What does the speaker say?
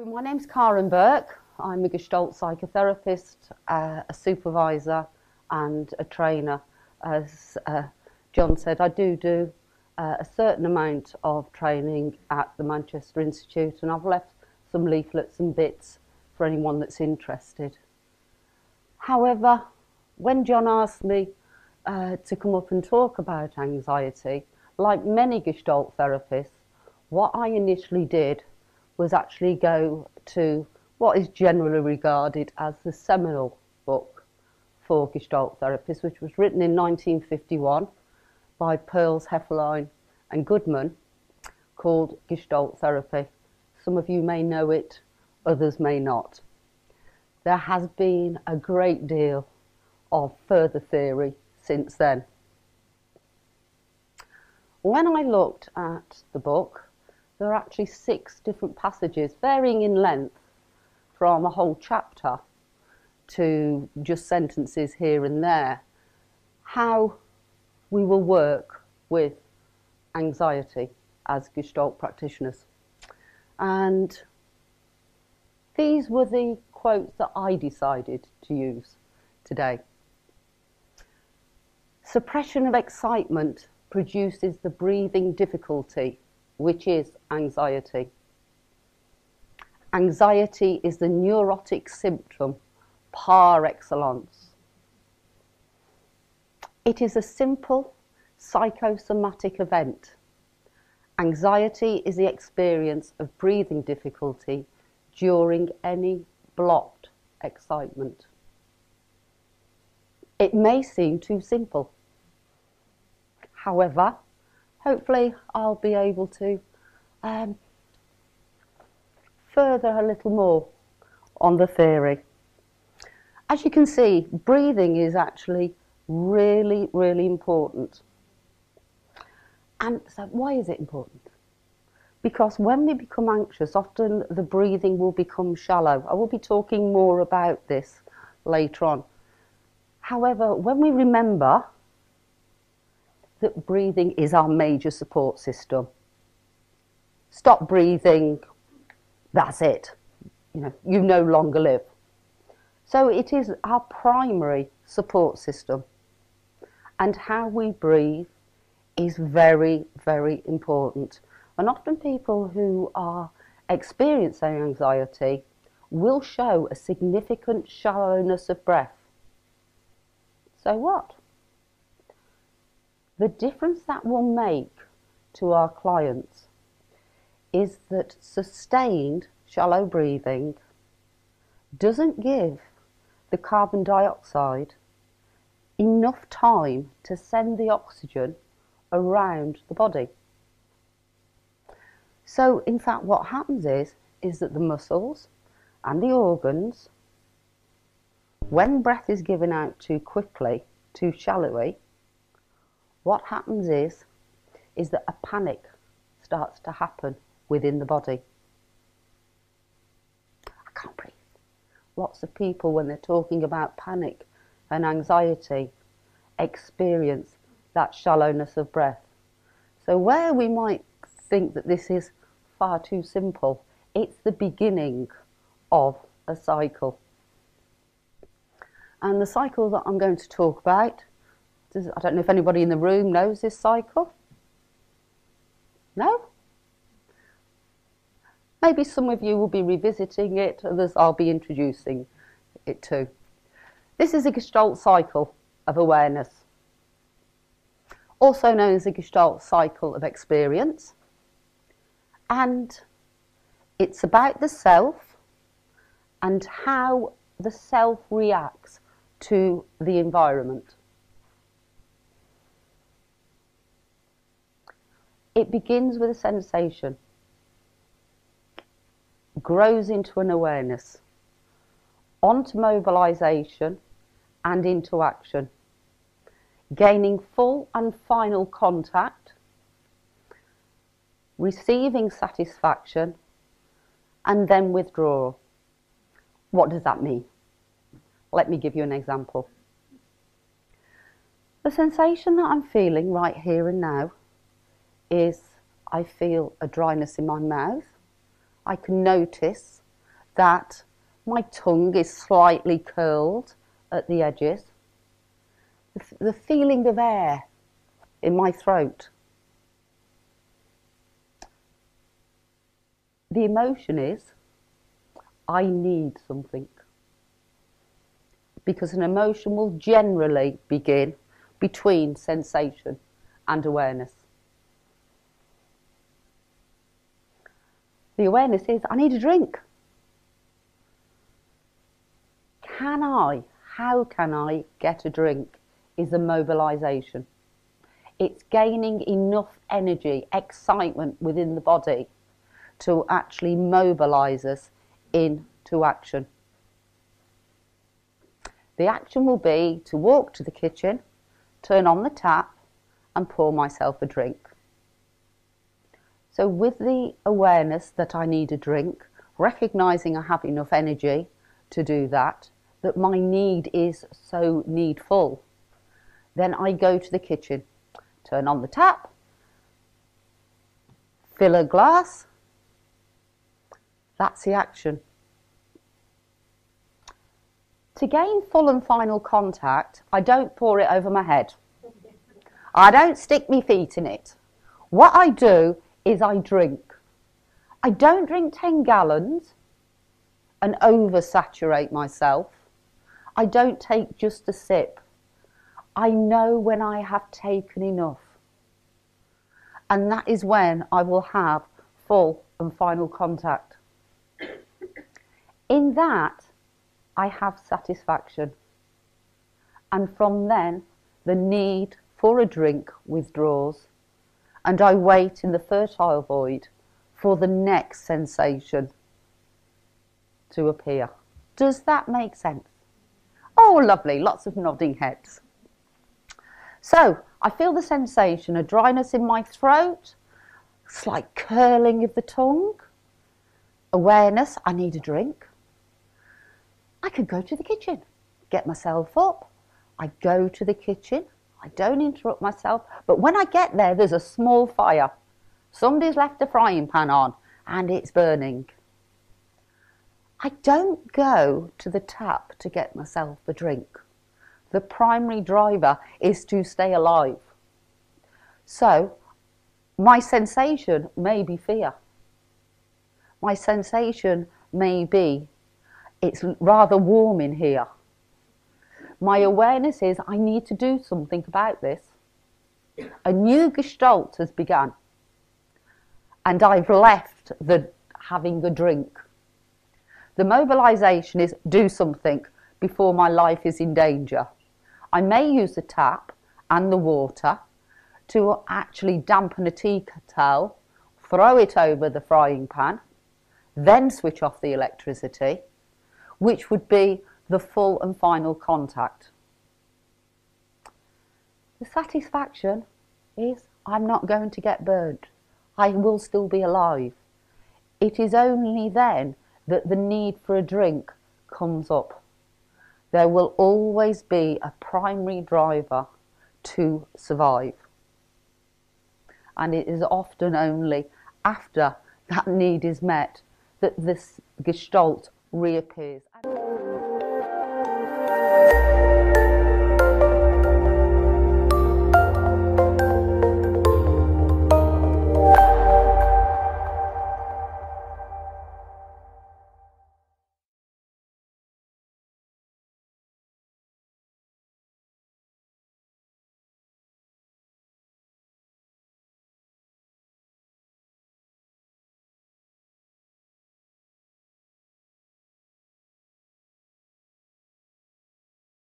So my name's Karen Burke. I'm a Gestalt psychotherapist, a supervisor and a trainer. As John said, I do a certain amount of training at the Manchester Institute, and I've left some leaflets and bits for anyone that's interested. However, when John asked me to come up and talk about anxiety, like many Gestalt therapists, what I initially did was actually go to what is generally regarded as the seminal book for Gestalt therapists, which was written in 1951 by Pearls, Hefferline and Goodman, called Gestalt Therapy. Some of you may know it, others may not. There has been a great deal of further theory since then. When I looked at the book, there are actually 6 different passages, varying in length from a whole chapter to just sentences here and there, how we will work with anxiety as Gestalt practitioners. And these were the quotes that I decided to use today. Suppression of excitement produces the breathing difficulty, which is anxiety. Anxiety is the neurotic symptom par excellence. It is a simple psychosomatic event. Anxiety is the experience of breathing difficulty during any blocked excitement. It may seem too simple. However, hopefully I'll be able to further a little more on the theory. As you can see, breathing is actually really, really important. And so why is it important? Because when we become anxious, often the breathing will become shallow. I will be talking more about this later on. However, when we remember that breathing is our major support system, stop breathing, that's it. You no longer live. So it is our primary support system. And how we breathe is very, very important. And often people who are experiencing anxiety will show a significant shallowness of breath. So what? The difference that will make to our clients is that sustained shallow breathing doesn't give the carbon dioxide enough time to send the oxygen around the body. So in fact what happens is that the muscles and the organs, when breath is given out too quickly, too shallowly, what happens is that a panic starts to happen within the body. I can't breathe. Lots of people, when they're talking about panic and anxiety, experience that shallowness of breath. So where we might think that this is far too simple, it's the beginning of a cycle. And the cycle that I'm going to talk about, I don't know if anybody in the room knows this cycle. No? Maybe some of you will be revisiting it, others I'll be introducing it to. This is a Gestalt cycle of awareness, also known as a Gestalt cycle of experience. And it's about the self and how the self reacts to the environment. It begins with a sensation, grows into an awareness, onto mobilisation and into action, gaining full and final contact, receiving satisfaction, and then withdrawal. What does that mean? Let me give you an example. The sensation that I'm feeling right here and now is I feel a dryness in my mouth. I can notice that my tongue is slightly curled at the edges, the feeling of air in my throat. The emotion is, I need something. Because an emotion will generally begin between sensation and awareness. The awareness is, I need a drink. How can I get a drink is a mobilisation. It's gaining enough energy, excitement within the body to actually mobilise us into action. The action will be to walk to the kitchen, turn on the tap and pour myself a drink. So with the awareness that I need a drink, recognising I have enough energy to do that my need is so needful, then I go to the kitchen, turn on the tap, fill a glass. That's the action. To gain full and final contact, I don't pour it over my head. I don't stick my feet in it. What I do is I drink. I don't drink 10 gallons and oversaturate myself. I don't take just a sip. I know when I have taken enough. And that is when I will have full and final contact. In that, I have satisfaction. And from then, the need for a drink withdraws. And I wait in the fertile void for the next sensation to appear. Does that make sense? Oh, lovely, lots of nodding heads. So, I feel the sensation, a dryness in my throat, slight curling of the tongue, awareness, I need a drink. I could go to the kitchen, get myself up. I go to the kitchen, I don't interrupt myself, but when I get there, there's a small fire. Somebody's left a frying pan on and it's burning. I don't go to the tap to get myself a drink. The primary driver is to stay alive. So, my sensation may be fear. My sensation may be, it's rather warm in here. My awareness is, I need to do something about this. A new gestalt has begun. And I've left the having a drink. The mobilisation is do something before my life is in danger. I may use the tap and the water to actually dampen a tea kettle, throw it over the frying pan, then switch off the electricity, which would be the full and final contact. The satisfaction is I'm not going to get burnt. I will still be alive. It is only then that the need for a drink comes up. There will always be a primary driver to survive. And it is often only after that need is met that this gestalt reappears.